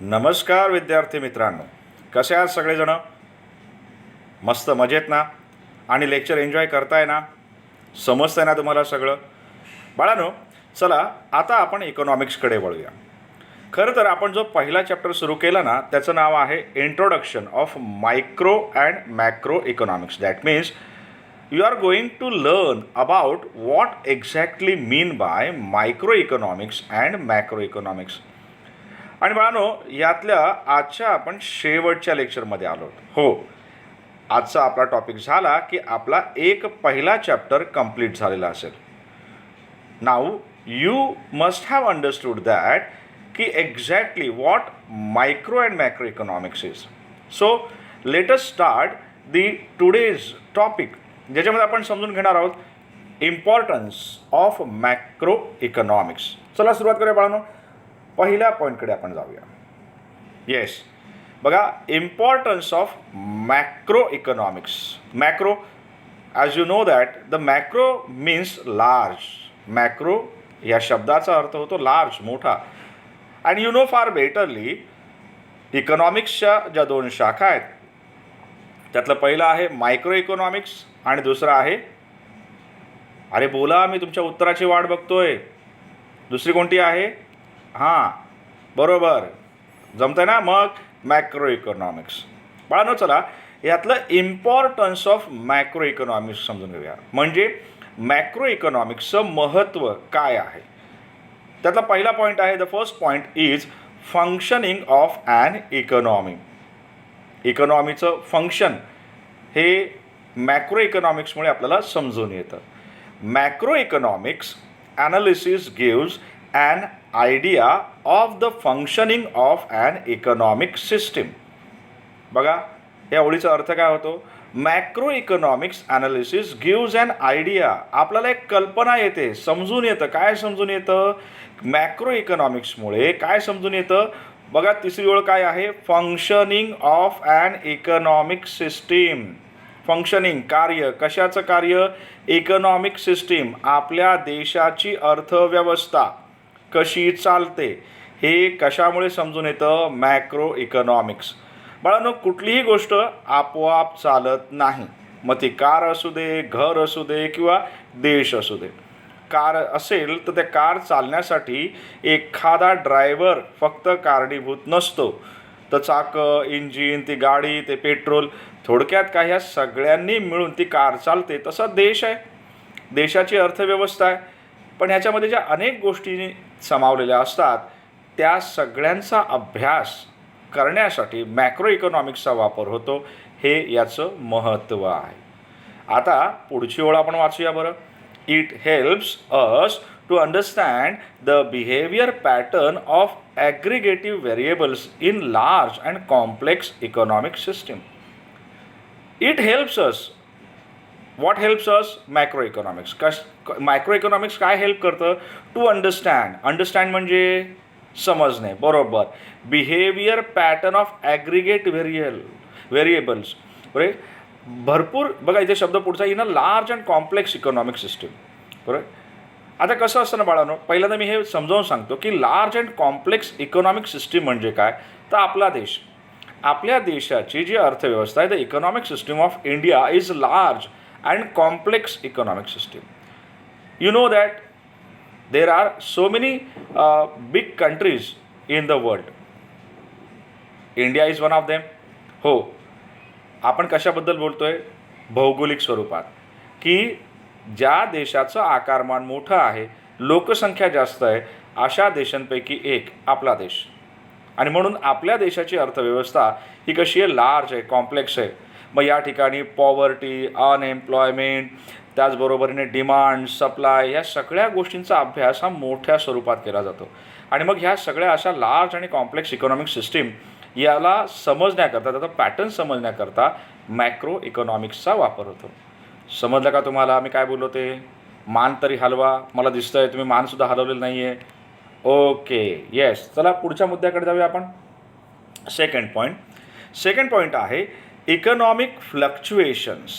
नमस्कार विद्यार्थी मित्रांनो, कसे आहात सगळेजण? मस्त मजेत ना? आणि लेक्चर एन्जॉय करताय ना? समजतंय ना तुम्हाला सगळं? बाळांनो, चला आता आपण इकॉनॉमिक्सकडे वळूया. खरं तर आपण जो पहिला चॅप्टर सुरू केला ना, त्याचं नाव आहे introduction of micro and macro economics. That means you are going to learn about what exactly mean by micro economics and macro economics. आणि बाळांनो, यातल्या आजच्या आपण शेवटच्या लेक्चरमध्ये आलो. हो, आजचा आपला टॉपिक झाला की आपला एक पहिला चॅप्टर कंप्लीट झालेला असेल. Now you must have understood that की exactly what micro and macro economics is. So let us start the today's topic, ज्याच्यामध्ये आपण समजून घेणार आहोत इम्पॉर्टन्स ऑफ मॅक्रो इकॉनॉमिक्स. चला सुरुवात करूया बाळांनो. पहिल्या पॉईंटकडे आपण जाऊया. येस, बघा, importance of macro economics. Macro, as you know that the macro means large. Macro या शब्दाचा अर्थ होतो लार्ज, मोठा. And you know far betterly इकॉनॉमिक्सच्या ज्या दोन शाखा आहेत, त्यातलं पहिलं आहे मायक्रो इकॉनॉमिक्स आणि दुसरं आहे, अरे बोला, मी तुमच्या उत्तराची वाट बघतोय, दुसरी कोणती आहे? हां, बरोबर, जमतं ना? मग मॅक्रो इकॉनॉमिक्स. बाळांनो, चला यातलं इम्पॉर्टन्स ऑफ मॅक्रो इकॉनॉमिक्स समजून घेऊया. म्हणजे मॅक्रो इकॉनॉमिक्सचं महत्त्व काय आहे. त्यातला पहिला पॉईंट आहे, the first point is functioning of an economy. इकॉनॉमीचं फंक्शन हे मॅक्रो इकॉनॉमिक्समुळे आपल्याला समजून येतं. Macro economics analysis gives an idea of the functioning of an economic system. बघा, या ओळीचा अर्थ काय होतो? Macro economics analysis gives an idea. आपल्याला एक कल्पना येते, समजून येतं. काय समजून येतं? मॅक्रो इकॉनॉमिक्समुळे काय समजून येतं? बघा, तिसरी ओळ काय आहे? Functioning of an economic system. Functioning, कार्य. कशाचं कार्य? Economic system. आपल्या देशाची अर्थव्यवस्था कशी चालते हे कशामुळे समजून येतं? Macro economics. बाळांनो, कुठलीही गोष्ट आपोआप चालत नाही. मग ती कार असू दे, घर असू दे किंवा देश असू दे. कार असेल तर त्या कार चालण्यासाठी एखादा ड्रायव्हर फक्त कारणीभूत नसतो. तर चाकं, इंजिन, ती गाडी, ते पेट्रोल, थोडक्यात काय, ह्या सगळ्यांनी मिळून ती कार चालते. तसा देश आहे, देशाची अर्थव्यवस्था आहे. पण ह्याच्यामध्ये ज्या अनेक गोष्टी समावलेल्या असतात, त्या सगळ्यांचा अभ्यास करण्यासाठी मॅक्रो इकॉनॉमिक्सचा वापर होतो. हे याचं महत्त्व आहे. आता पुढची ओळ आपण वाचूया बरं. It helps us to understand the behaviour pattern of aggregative variables in large and complex economic system. It helps us. What helps us? Macro economics. Micro economics काय हेल्प करतं? To understand. अंडरस्टँड म्हणजे समजणे, बरोबर. Behaviour pattern of aggregate variables. बरोबर. भरपूर, बघा इथे शब्द पुढचा, in a large and complex economic system. बरोबर. आता कसं असतं ना बाळांनो, पहिल्यांदा मी हे समजावून सांगतो की large and complex economic system म्हणजे काय. तर आपला देश, आपल्या देशाची जी अर्थव्यवस्था आहे, the economic system of India is large and complex economic system. You know that there are so many big countries in the world. India is one of them. हो, आपण कशाबद्दल बोलतोय? भौगोलिक स्वरूपात, की ज्या देशाचं आकारमान मोठं आहे, लोकसंख्या जास्त आहे, अशा देशांपैकी एक आपला देश. आणि म्हणून आपल्या देशाची अर्थव्यवस्था ही कशी आहे? लार्ज आहे, कॉम्प्लेक्स आहे. मग या ठिकाणी पॉवर्टी, अनएम्प्लॉयमेंट, त्याचबरोबरीने डिमांड, सप्लाय, या सगळ्या गोष्टींचा अभ्यास हा मोठ्या स्वरूपात केला जातो. आणि मग ह्या सगळ्या अशा लार्ज आणि कॉम्प्लेक्स इकॉनॉमिक सिस्टीम याला समजण्याकरता, त्याचा पॅटर्न समजण्याकरता मॅक्रो इकॉनॉमिक्सचा वापर होतो. समजलं का तुम्हाला मी काय बोललो ते? मान तरी हलवा. मला दिसतंय तुम्ही मानसुद्धा हलवलेलं नाही आहे. Okay, yes. चला पुढच्या मुद्द्याकडे जाऊया आपण. सेकंड पॉईंट आहे economic fluctuations.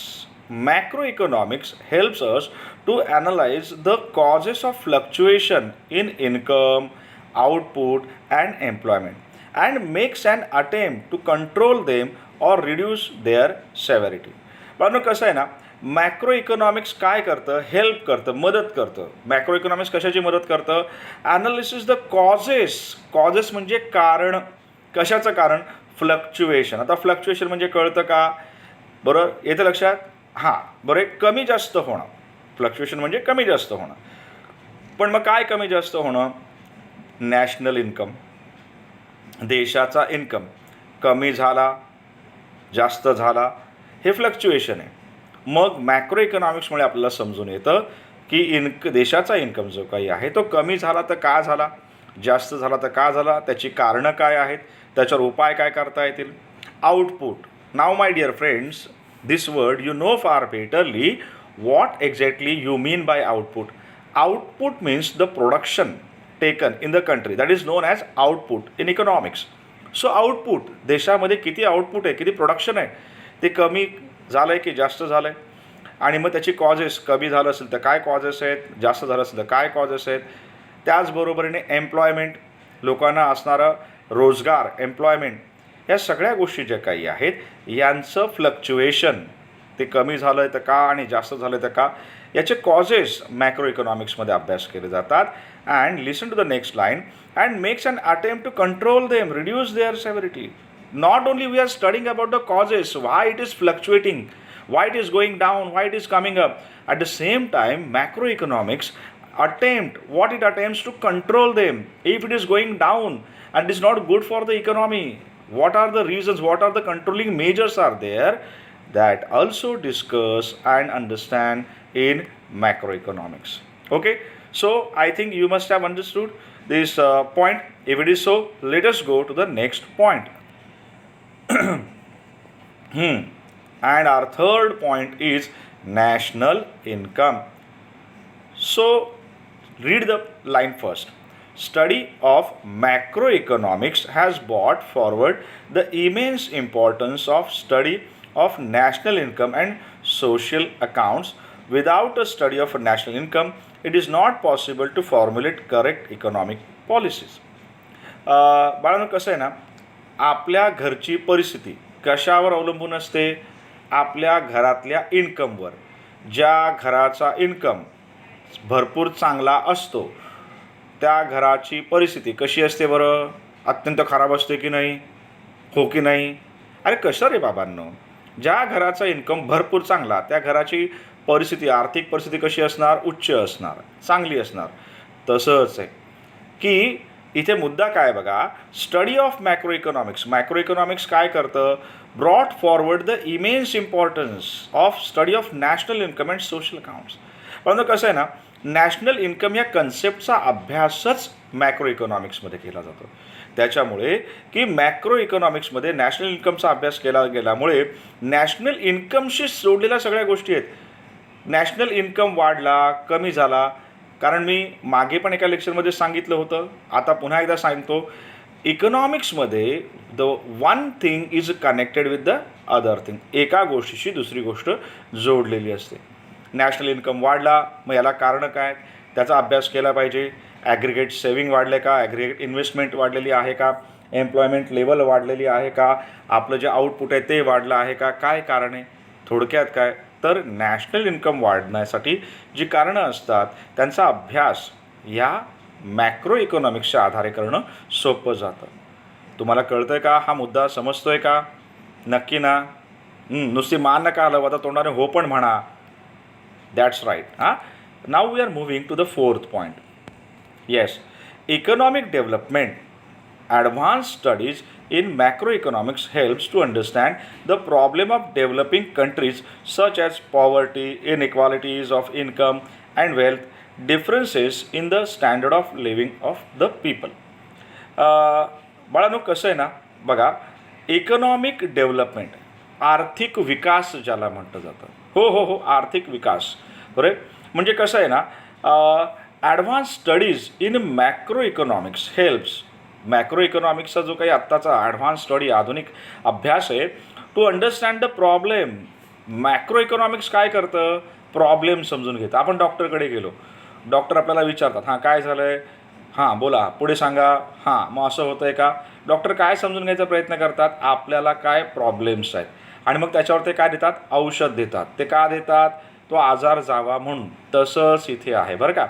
Macroeconomics helps us to analyze the causes of fluctuation in income, output and employment. And makes an attempt to control them or reduce their severity. पण कसं आहे ना, मॅक्रो इकॉनॉमिक्स काय करतं, help करतं, मदत करतं. मॅक्रो इकॉनॉमिक्स कशाची मदत करतं, ॲनालिसिस द कॉजेस म्हणजे कारण. कशाचं कारण, फ्लक्च्युएशन. आता फ्लक्च्युएशन म्हणजे कळतं का, बरं येतं लक्षात, हां बरं, कमी जास्त होणं. फ्लक्च्युएशन म्हणजे कमी जास्त होणं. पण मग काय कमी जास्त होणं, नॅशनल इन्कम, देशाचा इन्कम कमी झाला जास्त झाला, हे फ्लक्च्युएशन आहे. मग मॅक्रो इकॉनॉमिक्समुळे आपल्याला समजून येतं की देशाचा इन्कम जो काही आहे तो कमी झाला तर का झाला, जास्त झाला तर का झाला, त्याची कारणं काय आहेत, त्याच्यावर उपाय काय करता येतील. Output. Now my dear friends, this word you know far betterly what exactly you mean by output. Output means the production taken in the country, that is known as output in economics. So output, देशामध्ये किती output आहे, किती production आहे, ते कमी झालं आहे की जास्त झालं आहे, आणि मग त्याची कॉजेस, कमी झालं असेल तर काय कॉजेस आहेत, जास्त झालं असेल तर काय कॉजेस आहेत. त्याचबरोबरीने एम्प्लॉयमेंट, लोकांना असणारा रोजगार, एम्प्लॉयमेंट, या सगळ्या गोष्टी ज्या काही आहेत यांचं फ्लक्च्युएशन, ते कमी झालं आहे तर का आणि जास्त झालं आहे तर का, याचे कॉजेस मॅक्रो इकॉनॉमिक्समध्ये अभ्यास केले जातात. And listen to the next line, and makes an attempt to control them, reduce their severity. Not only we are studying about the causes, why it is fluctuating, why it is going down, why it is coming up. At the same time, macroeconomics what it attempts to control them. If it is going down and it is not good for the economy, what are the reasons, what are the controlling measures are there, that also discuss and understand in macroeconomics. Okay, so I think you must have understood this point. If it is so, let us go to the next point. And our third point is national income. So read the line first. Study of macroeconomics has brought forward the immense importance of study of national income and social accounts. Without a study of national income, it is not possible to formulate correct economic policies. बाळांनो, कसं आहे ना, आपल्या घरची परिस्थिती कशावर अवलंबून असते, आपल्या घरातल्या इन्कमवर. ज्या घराचा इन्कम भरपूर चांगला असतो त्या घराची परिस्थिती कशी असते बरं, अत्यंत खराब असते की नाही, हो की नाही. अरे कसं रे बाबांनो, ज्या घराचा इन्कम भरपूर चांगला त्या घराची परिस्थिती, आर्थिक परिस्थिती कशी असणार, उच्च असणार, चांगली असणार. तसंच आहे की इथे मुद्दा काय बघा, study of macro economics. Macro economics काय करतं, brought forward the immense importance of study of national income and social accounts. परंतु कसं आहे ना, नॅशनल इन्कम या कन्सेप्टचा अभ्यासच मॅक्रो इकॉनॉमिक्समध्ये केला जातो. त्याच्यामुळे की मॅक्रो इकॉनॉमिक्समध्ये नॅशनल इन्कमचा अभ्यास केला गेल्यामुळे नॅशनल इन्कमशी जोडलेल्या सगळ्या गोष्टी आहेत. नॅशनल इन्कम वाढला, कमी झाला, कारण मी मागे पण एका लेक्चरमध्ये सांगितलं होतं, आता पुन्हा एकदा सांगतो, इकॉनॉमिक्समध्ये the one thing is connected with the other thing. एका गोष्टीशी दुसरी गोष्ट जोडलेली असते. नॅशनल इन्कम वाढला, मग याला कारणं काय, त्याचा अभ्यास केला पाहिजे. ॲग्रिगेट सेविंग वाढले का, ॲग्रिगेट इन्व्हेस्टमेंट वाढलेली आहे का, एम्प्लॉयमेंट लेवल वाढलेली आहे का, आपलं जे आउटपुट आहे ते वाढलं आहे का, काय कारण आहे. थोडक्यात काय तर नॅशनल इन्कम वाढण्यासाठी जी कारणं असतात त्यांचा अभ्यास या मॅक्रो इकॉनॉमिक्सच्या आधारे करणं सोपं जातं. तुम्हाला कळतं आहे का, हा मुद्दा समजतो आहे का, नक्की ना. नुसती मान नका हलवू, आता तोंडाने हो पण म्हणा. That's right. Now we are moving to the fourth point. Yes, economic development. Advanced studies in macroeconomics helps to understand the problem of developing countries such as poverty, inequalities of income and wealth, differences in the standard of living of the people. बाळांनो, कसं आहे ना बघा, economic development, आर्थिक विकास ज्याला म्हटलं जातं, हो, आर्थिक विकास. बरोबर, म्हणजे कसं आहे ना, advance studies in macro economics helps. Macro इकॉनॉमिक्सचा जो काही आत्ताचा ॲडव्हान्स स्टडी, आधुनिक अभ्यास आहे, to understand the problem. Macro economics काय करतं, प्रॉब्लेम समजून घेतं. आपण डॉक्टरकडे गेलो, डॉक्टर आपल्याला विचारतात, हां काय झालं आहे, हां बोला, पुढे सांगा, हां मग असं होतं आहे का, डॉक्टर काय समजून घ्यायचा प्रयत्न करतात, आपल्याला काय प्रॉब्लेम्स आहेत, आणि मग त्याच्यावर ते काय देतात, औषध देतात. ते का देतात, तो आजार जावा म्हणून. तसंच इथे आहे बरं का.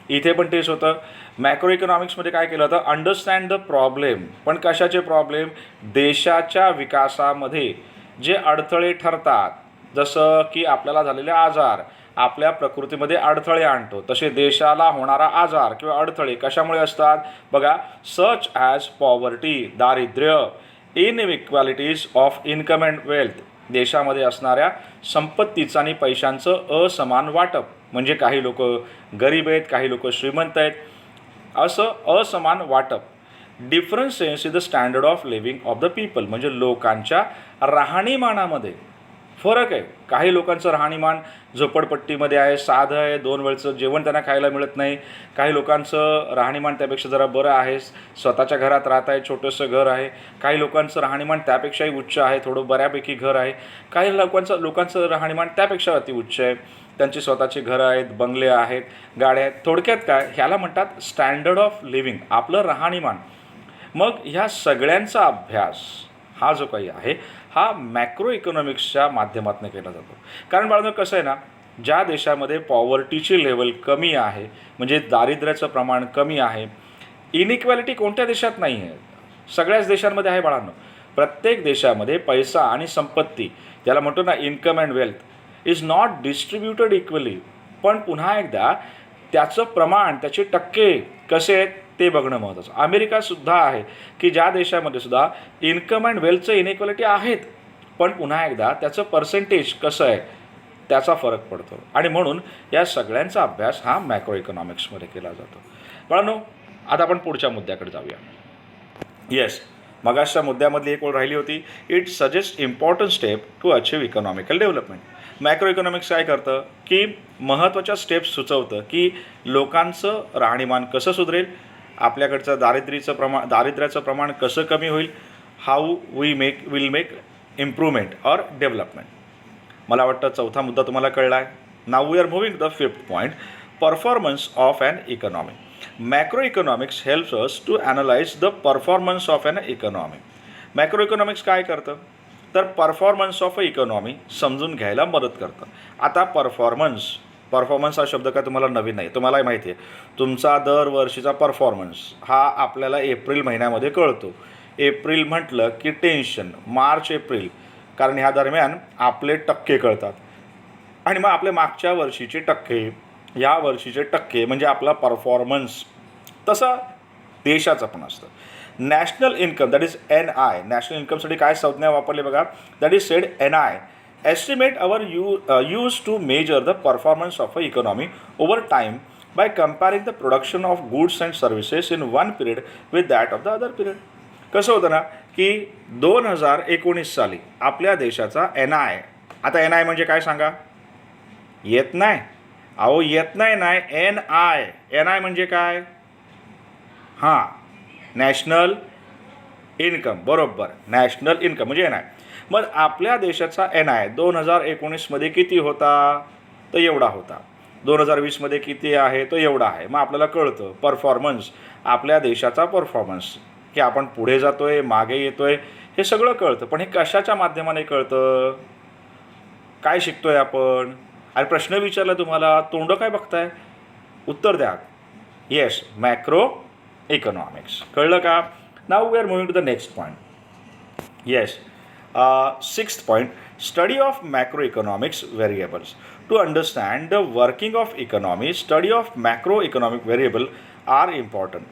इथे पण तेच होतं. मॅक्रो इकॉनॉमिक्समध्ये काय केलं होतं, अंडरस्टँड द प्रॉब्लेम. पण कशाचे प्रॉब्लेम, देशाच्या विकासामध्ये जे अडथळे ठरतात, जसं की आपल्याला झालेले आजार आपल्या प्रकृतीमध्ये अडथळे आणतो, तसे देशाला होणारा आजार किंवा अडथळे कशामुळे असतात बघा, सच ॲज पॉवर्टी, दारिद्र्य, इनइक्वॅलिटीज ऑफ इन्कम अँड वेल्थ, देशामध्ये असणाऱ्या संपत्तीचं आणि पैशांचं असमान वाटप, म्हणजे काही लोक गरीब आहेत, काही लोक श्रीमंत आहेत, असं असमान वाटप. Differences in the standard of living of the people, म्हणजे लोकांच्या राहणीमानामध्ये फरक आहे. काही लोकांचं राहणीमान झोपडपट्टीमध्ये आहे, साधं आहे, 2 वेळचं जेवण त्यांना खायला मिळत नाही. काही लोकांचं राहणीमान त्यापेक्षा जरा बरं आहे, स्वतःच्या घरात राहत आहे, छोटंसं घर आहे. काही लोकांचं राहणीमान त्यापेक्षाही उच्च आहे, थोडं बऱ्यापैकी घर आहे. काही लोकांचं राहणीमान त्यापेक्षा अति उच्च आहे, त्यांची स्वतःची घरं आहेत, बंगले आहेत, गाड्या आहेत. थोडक्यात काय, ह्याला म्हणतात स्टँडर्ड ऑफ लिव्हिंग, आपलं राहणीमान. मग ह्या सगळ्यांचा अभ्यास हा जो काही आहे हा मॅक्रो इकॉनॉमिक्सच्या माध्यमातून केला जातो. कारण बाळांनो कसं आहे ना, ज्या देशामध्ये पॉवर्टीची लेवल कमी आहे, म्हणजे दारिद्र्याचं प्रमाण कमी आहे, इनइक्वॅलिटी कोणत्या देशात नाही आहे, सगळ्याच देशांमध्ये आहे बाळांनो. प्रत्येक देशामध्ये पैसा आणि संपत्ती, ज्याला म्हणतो ना income and wealth, is not distributed equally. पण पुन्हा एकदा त्याचं प्रमाण, त्याचे टक्के कसे आहेत ते बघणं महत्त्वाचं. अमेरिकासुद्धा आहे की ज्या देशामध्ये सुद्धा इन्कम अँड वेल्थचं इनइक्वॅलिटी आहेत, पण पुन्हा एकदा त्याचं पर्सेंटेज कसं आहे त्याचा फरक पडतो. आणि म्हणून या सगळ्यांचा अभ्यास हा मॅक्रो इकॉनॉमिक्समध्ये केला जातो. बाळांनो, आता आपण पुढच्या मुद्द्याकडे जाऊया. येस, मगाशच्या मुद्द्यामधली एक ओळ राहिली होती, it suggest important step to achieve economical development. Macro economics काय करतं की महत्त्वाच्या स्टेप्स सुचवतं की लोकांचं राहणीमान कसं सुधरेल, आपल्याकडचं दारिद्र्याचं प्रमाण कसं कमी होईल, how will make improvement or development. मला वाटतं चौथा मुद्दा तुम्हाला कळला आहे. Now we are moving the 5th point, performance of an economy. Macro economics helps us to analyse the performance of an economy. Macro economics काय करतं, तर परफॉर्मन्स ऑफ अ इकॉनॉमी समजून घ्यायला मदत करतं. आता परफॉर्मन्स हा शब्द काय तुम्हाला नवीन नाही, तुम्हालाही माहिती आहे. तुमचा दरवर्षीचा परफॉर्मन्स हा आपल्याला एप्रिल महिन्यामध्ये कळतो. एप्रिल म्हटलं की टेन्शन, मार्च एप्रिल, कारण ह्या दरम्यान आपले टक्के कळतात, आणि मग आपले मागच्या वर्षीचे टक्के, या वर्षीचे टक्के, म्हणजे आपला परफॉर्मन्स. तसं देशाचं पण असतं. National income, that is NI. National इन्कमसाठी काय संज्ञा वापरली बघा, that is said NI. Estimate our use to measure the performance of an economy over time by comparing the production of goods and services in one period with that of the other period. कसं होतं ना की 2019 साली आपल्या देशाचा NI, आता NI म्हणजे काय सांगा, येत नाही अहो, येत नाही NI म्हणजे काय, हां, नॅशनल इन्कम, बरोबर, नॅशनल इन्कम म्हणजे NI. मग आपल्या देशाचा NI 2019मध्ये किती होता, तर एवढा होता. 2020मध्ये किती आहे, तो एवढा आहे. मग आपल्याला कळतं परफॉर्मन्स, आपल्या देशाचा परफॉर्मन्स, की आपण पुढे जातो आहे, मागे येतो आहे, हे सगळं कळतं. पण हे कशाच्या माध्यमाने कळतं, काय शिकतो आहे आपण. आणि प्रश्न विचारला तुम्हाला, तोंड काय बघताय, उत्तर द्या. Yes, macro economics. कळलं का. Now we are moving to the next point. Yes, 6th point, study of macroeconomics variables. To understand the working of economy, study of macroeconomic variable are important.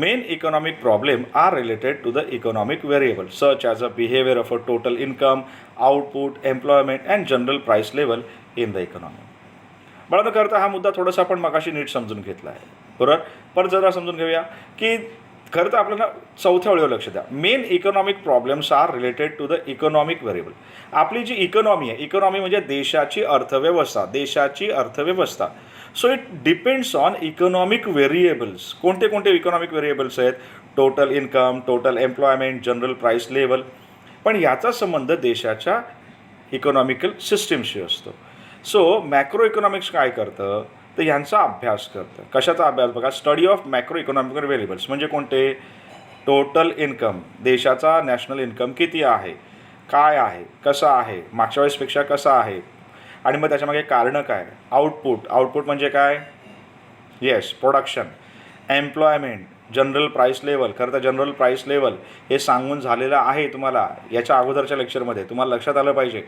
Main economic problem are related to the economic variable, such as the behavior of a total income, output, employment and general price level in the economy. बाळांनो, करता हा मुद्दा थोडासा आपण मगाशी नीट समजून घेतला आहे, बरोबर. पण जरा समजून घेऊया की खरं तर आपल्याला चौथ्या ओळीवर लक्ष द्या. Main economic problems are related to the economic variable. आपली जी इकॉनॉमी आहे, इकॉनॉमी म्हणजे देशाची अर्थव्यवस्था. So it depends on economic variables. कोणते कोणते इकॉनॉमिक व्हेरिएबल्स आहेत, total income, total employment, general price level. पण याचा संबंध देशाच्या इकॉनॉमिकल सिस्टीमशी असतो. सो मॅक्रो इकॉनॉमिक्स काय करतं, तर यांचा अभ्यास करतं. कशाचा अभ्यास बघा, study of macro economical variables म्हणजे कोणते, टोटल इन्कम, देशाचा नॅशनल इन्कम किती आहे, काय आहे, कसं आहे, मागच्या वेळेसपेक्षा कसं आहे, आणि मग त्याच्यामागे कारणं काय. आउटपुट, आउटपुट म्हणजे काय, yes production. Employment, general price level. खरं तर जनरल प्राईस लेवल हे सांगून झालेलं आहे तुम्हाला याच्या अगोदरच्या लेक्चरमध्ये, तुम्हाला लक्षात आलं पाहिजे.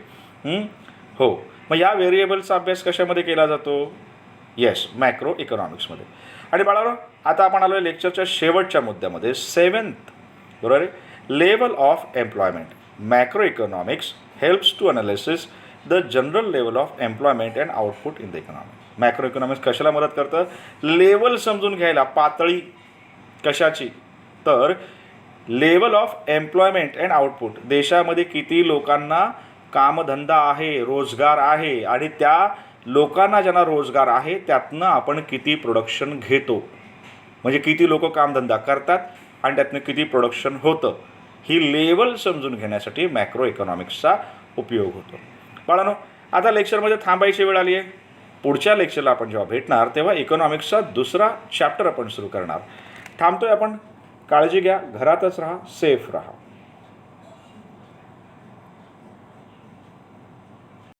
हो, मग या व्हेरिएबलचा अभ्यास कशामध्ये केला जातो, येस मॅक्रो इकॉनॉमिक्समध्ये. आणि बाळांनो, आता आपण आलो आहे लेक्चरच्या शेवटच्या मुद्द्यामध्ये, 7th, बरोबर आहे, level of employment. Macro economics helps to analysis the general level of employment and output in the economy. Macro economics कशाला मदत करतं, लेवल समजून घ्यायला, पातळी कशाची, तर level of employment and output, देशामध्ये किती लोकांना कामधंदा आहे, रोजगार आहे, आणि त्या लोकांना ज्यांना रोजगार आहे त्यातनं आपण किती प्रोडक्शन घेतो, म्हणजे किती लोक कामधंदा करतात आणि त्यातनं किती प्रोडक्शन होतं, ही लेवल समजून घेण्यासाठी मॅक्रो इकॉनॉमिक्सचा उपयोग होतो. बाळांनो, आता लेक्चरमध्ये थांबायची वेळ आली आहे. पुढच्या लेक्चरला आपण जेव्हा भेटणार तेव्हा इकॉनॉमिक्सचा दुसरा चॅप्टर आपण सुरू करणार. थांबतोय आपण. काळजी घ्या, घरातच राहा, सेफ राहा.